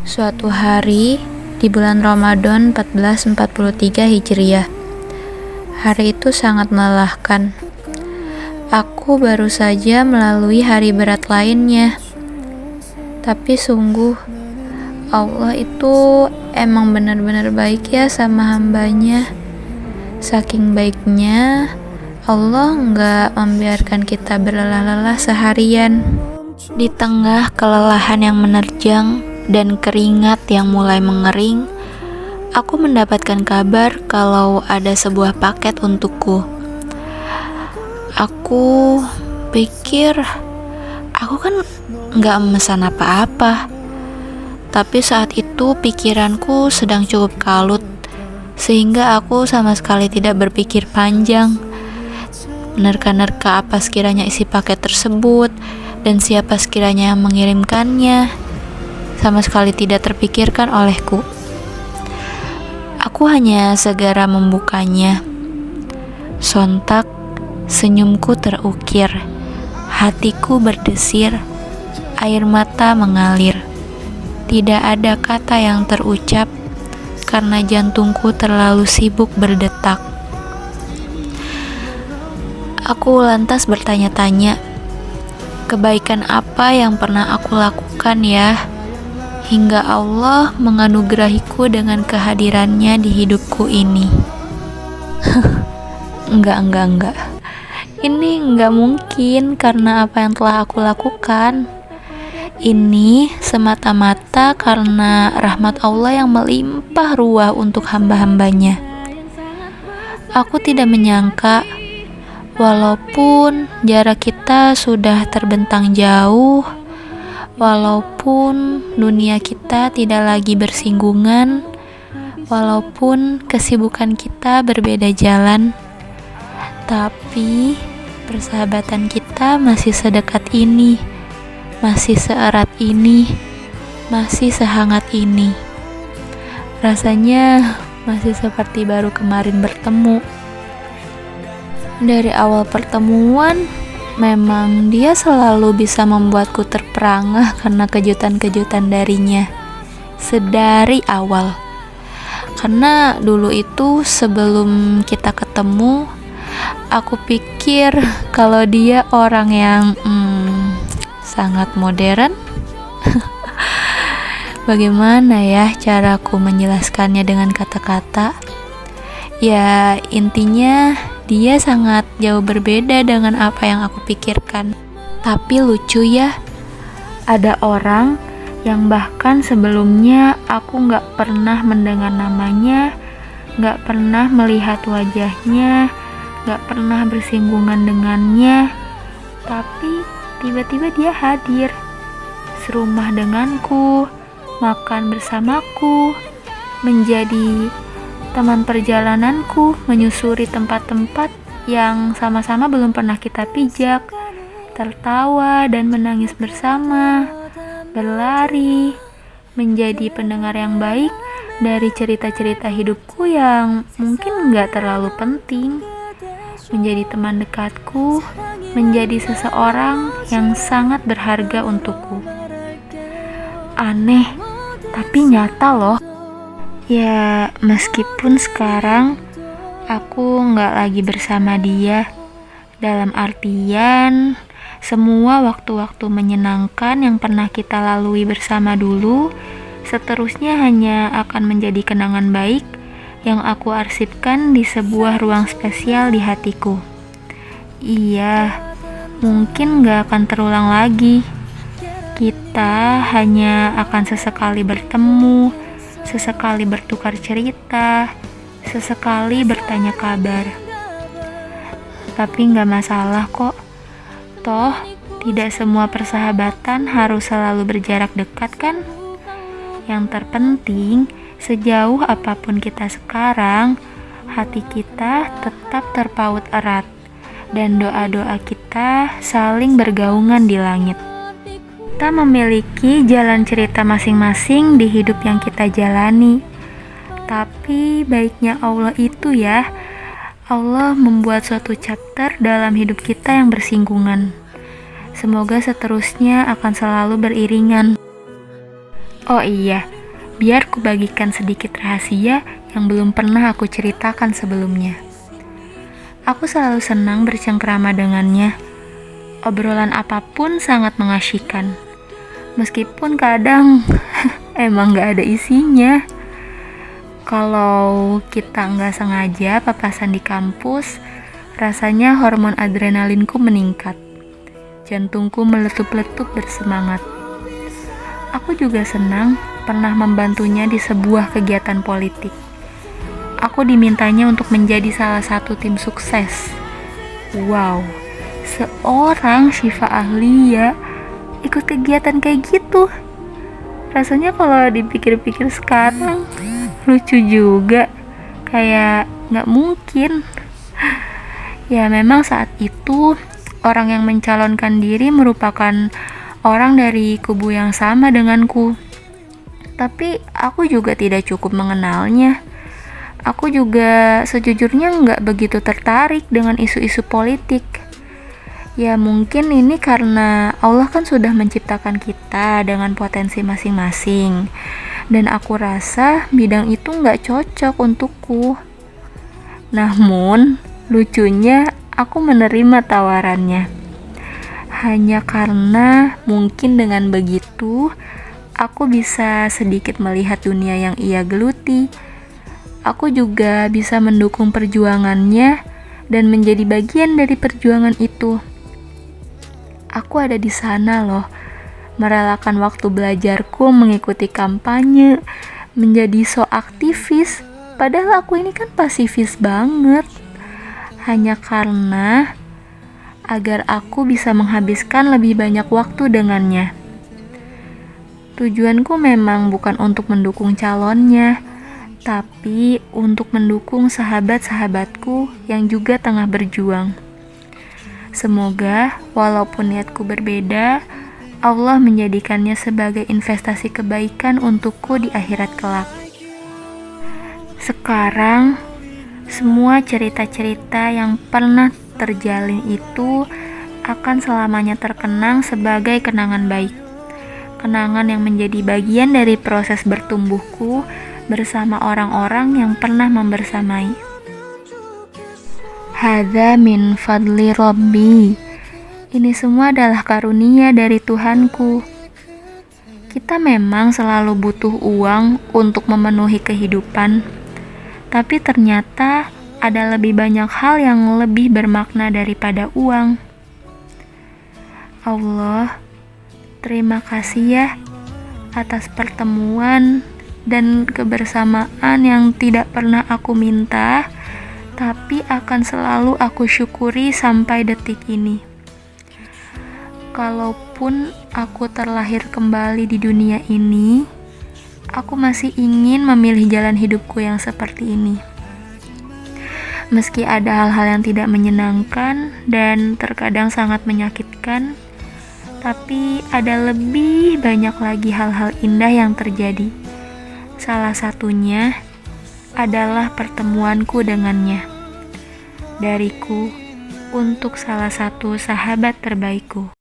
Suatu hari di bulan Ramadan 1443 Hijriah. Hari itu sangat melelahkan. Aku baru saja melalui hari berat lainnya. Tapi sungguh Allah itu emang benar-benar baik ya sama hambanya. Saking baiknya Allah nggak membiarkan kita berlelah-lelah seharian. Di tengah kelelahan yang menerjang dan keringat yang mulai mengering, aku mendapatkan kabar kalau ada sebuah paket untukku. Aku pikir aku kan gak memesan apa-apa, tapi saat itu pikiranku sedang cukup kalut, sehingga aku sama sekali tidak berpikir panjang, menerka-nerka apa sekiranya isi paket tersebut dan siapa sekiranya yang mengirimkannya. Sama sekali tidak terpikirkan olehku. Aku hanya segera membukanya. Sontak senyumku terukir, hatiku berdesir, air mata mengalir. Tidak ada kata yang terucap karena jantungku terlalu sibuk berdetak. Aku lantas bertanya-tanya, kebaikan apa yang pernah aku lakukan ya, hingga Allah menganugerahiku dengan kehadirannya di hidupku ini. Enggak. Ini enggak mungkin karena apa yang telah aku lakukan. Ini semata-mata karena rahmat Allah yang melimpah ruah untuk hamba-hambanya. Aku tidak menyangka, walaupun jarak kita sudah terbentang jauh, walaupun dunia kita tidak lagi bersinggungan, walaupun kesibukan kita berbeda jalan, tapi persahabatan kita masih sedekat ini, masih seerat ini, masih sehangat ini. Rasanya masih seperti baru kemarin bertemu. Dari awal pertemuan, memang dia selalu bisa membuatku terperangah karena kejutan-kejutan darinya sedari awal. Karena dulu itu sebelum kita ketemu, aku pikir kalau dia orang yang sangat modern. Bagaimana ya caraku menjelaskannya dengan kata-kata? Ya, intinya dia sangat jauh berbeda dengan apa yang aku pikirkan. Tapi lucu ya, ada orang yang bahkan sebelumnya aku gak pernah mendengar namanya, gak pernah melihat wajahnya, gak pernah bersinggungan dengannya, tapi tiba-tiba dia hadir, serumah denganku, makan bersamaku, menjadi teman perjalananku, menyusuri tempat-tempat yang sama-sama belum pernah kita pijak, tertawa dan menangis bersama, berlari, menjadi pendengar yang baik dari cerita-cerita hidupku yang mungkin gak terlalu penting, menjadi teman dekatku, menjadi seseorang yang sangat berharga untukku. Aneh, tapi nyata loh. Ya, meskipun sekarang aku gak lagi bersama dia, dalam artian semua waktu-waktu menyenangkan yang pernah kita lalui bersama dulu, seterusnya hanya akan menjadi kenangan baik yang aku arsipkan di sebuah ruang spesial di hatiku. Iya, mungkin gak akan terulang lagi. Kita hanya akan sesekali bertemu, sesekali bertukar cerita, sesekali bertanya kabar. Tapi gak masalah kok. Toh, tidak semua persahabatan harus selalu berjarak dekat kan? Yang terpenting, sejauh apapun kita sekarang, hati kita tetap terpaut erat, dan doa-doa kita saling bergaungan di langit. Kita memiliki jalan cerita masing-masing di hidup yang kita jalani. Tapi baiknya Allah itu ya, Allah membuat suatu chapter dalam hidup kita yang bersinggungan. Semoga seterusnya akan selalu beriringan. Oh iya, biar ku bagikan sedikit rahasia yang belum pernah aku ceritakan sebelumnya. Aku selalu senang bercengkrama dengannya. Obrolan apapun sangat mengasyikkan. Meskipun kadang emang gak ada isinya. Kalau kita nggak sengaja papasan di kampus, rasanya hormon adrenalinku meningkat. Jantungku meletup-letup bersemangat. Aku juga senang pernah membantunya di sebuah kegiatan politik. Aku dimintanya untuk menjadi salah satu tim sukses. Wow, seorang Syifa Ahliya ikut kegiatan kayak gitu. Rasanya kalau dipikir-pikir sekarang lucu juga, kayak nggak mungkin. Ya memang saat itu orang yang mencalonkan diri merupakan orang dari kubu yang sama denganku. Tapi aku juga tidak cukup mengenalnya. Aku juga sejujurnya nggak begitu tertarik dengan isu-isu politik. Ya mungkin ini karena Allah kan sudah menciptakan kita dengan potensi masing-masing. Dan aku rasa bidang itu nggak cocok untukku. Namun, lucunya aku menerima tawarannya. Hanya karena mungkin dengan begitu, aku bisa sedikit melihat dunia yang ia geluti. Aku juga bisa mendukung perjuangannya dan menjadi bagian dari perjuangan itu. Aku ada di sana loh, merelakan waktu belajarku mengikuti kampanye, menjadi aktivis, padahal aku ini kan pasifis banget. Hanya karena agar aku bisa menghabiskan lebih banyak waktu dengannya. Tujuanku memang bukan untuk mendukung calonnya, tapi untuk mendukung sahabat-sahabatku yang juga tengah berjuang. Semoga walaupun niatku berbeda, Allah menjadikannya sebagai investasi kebaikan untukku di akhirat kelak. Sekarang, semua cerita-cerita yang pernah terjalin itu akan selamanya terkenang sebagai kenangan baik. Kenangan yang menjadi bagian dari proses bertumbuhku bersama orang-orang yang pernah membersamai. Hadza min fadli Rabbi. Ini semua adalah karunia dari Tuhanku. Kita memang selalu butuh uang untuk memenuhi kehidupan, tapi ternyata ada lebih banyak hal yang lebih bermakna daripada uang. Allah, terima kasih ya atas pertemuan dan kebersamaan yang tidak pernah aku minta, tapi akan selalu aku syukuri sampai detik ini. Kalaupun aku terlahir kembali di dunia ini, aku masih ingin memilih jalan hidupku yang seperti ini. Meski ada hal-hal yang tidak menyenangkan dan terkadang sangat menyakitkan, tapi ada lebih banyak lagi hal-hal indah yang terjadi. Salah satunya adalah pertemuanku dengannya. Dariku untuk salah satu sahabat terbaikku.